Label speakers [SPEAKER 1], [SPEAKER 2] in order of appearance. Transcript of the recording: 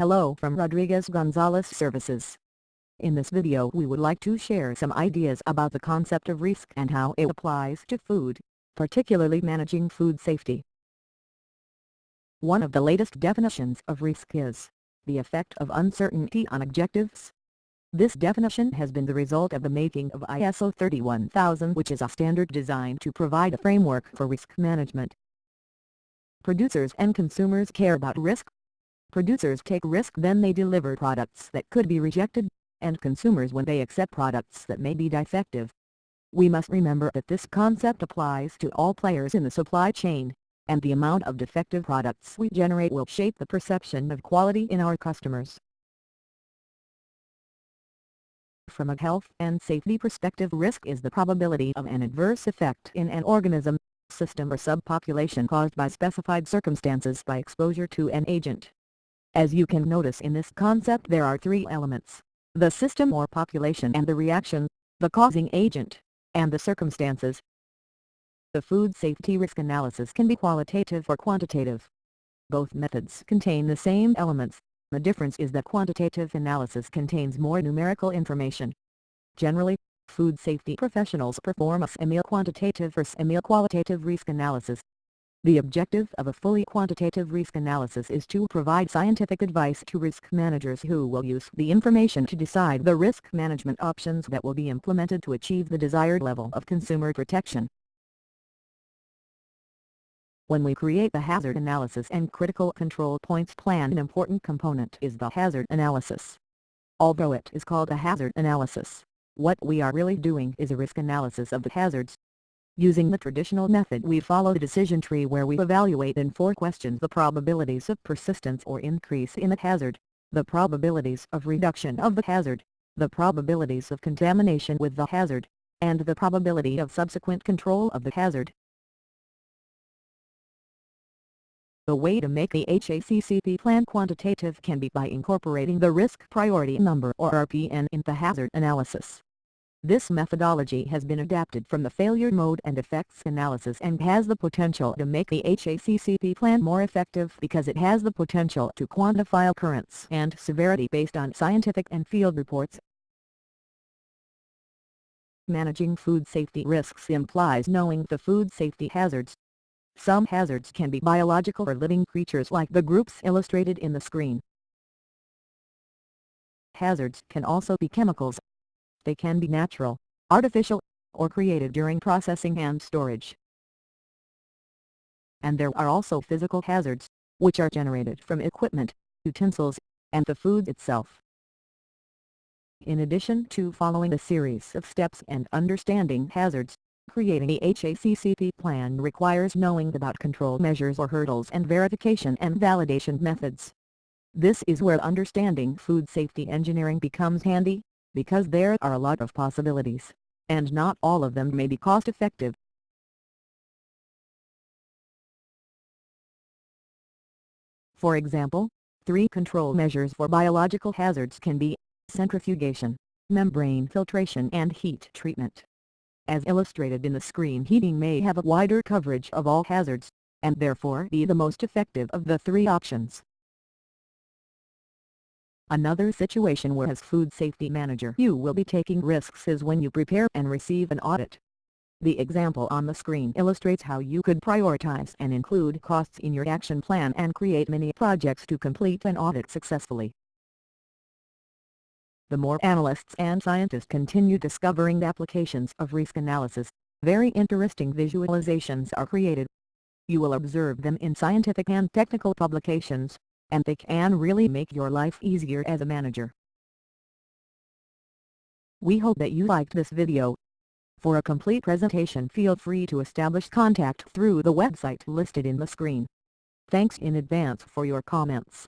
[SPEAKER 1] Hello from Rodriguez Gonzalez Services. In this video we would like to share some ideas about the concept of risk and how it applies to food, particularly managing food safety. One of the latest definitions of risk is the effect of uncertainty on objectives. This definition has been the result of the making of ISO 31000, which is a standard designed to provide a framework for risk management. Producers and consumers care about risk. Producers take risk when they deliver products that could be rejected, and consumers when they accept products that may be defective. We must remember that this concept applies to all players in the supply chain, and the amount of defective products we generate will shape the perception of quality in our customers. From a health and safety perspective, risk is the probability of an adverse effect in an organism, system or subpopulation caused by specified circumstances by exposure to an agent. As you can notice in this concept, there are three elements: the system or population and the reaction, the causing agent, and the circumstances. The food safety risk analysis can be qualitative or quantitative. Both methods contain the same elements. The difference is that quantitative analysis contains more numerical information. Generally, food safety professionals perform a semi-quantitative or semi-qualitative risk analysis. The objective of a fully quantitative risk analysis is to provide scientific advice to risk managers who will use the information to decide the risk management options that will be implemented to achieve the desired level of consumer protection. When we create the hazard analysis and critical control points plan, an important component is the hazard analysis. Although it is called a hazard analysis, what we are really doing is a risk analysis of the hazards. Using the traditional method, we follow the decision tree where we evaluate in 4 questions the probabilities of persistence or increase in the hazard, the probabilities of reduction of the hazard, the probabilities of contamination with the hazard, and the probability of subsequent control of the hazard. The way to make the HACCP plan quantitative can be by incorporating the risk priority number or RPN in the hazard analysis. This methodology has been adapted from the failure mode and effects analysis and has the potential to make the HACCP plan more effective because it has the potential to quantify occurrence and severity based on scientific and field reports. Managing food safety risks implies knowing the food safety hazards. Some hazards can be biological or living creatures like the groups illustrated in the screen. Hazards can also be chemicals. They can be natural, artificial, or created during processing and storage. And there are also physical hazards, which are generated from equipment, utensils, and the food itself. In addition to following a series of steps and understanding hazards, creating a HACCP plan requires knowing about control measures or hurdles and verification and validation methods. This is where understanding food safety engineering becomes handy, because there are a lot of possibilities, and not all of them may be cost-effective. For example, 3 control measures for biological hazards can be centrifugation, membrane filtration and heat treatment. As illustrated in the screen, heating may have a wider coverage of all hazards, and therefore be the most effective of the 3 options. Another situation where as food safety manager you will be taking risks is when you prepare and receive an audit. The example on the screen illustrates how you could prioritize and include costs in your action plan and create many projects to complete an audit successfully. The more analysts and scientists continue discovering the applications of risk analysis, very interesting visualizations are created. You will observe them in scientific and technical publications, and they can really make your life easier as a manager. We hope that you liked this video. For a complete presentation, feel free to establish contact through the website listed in the screen. Thanks in advance for your comments.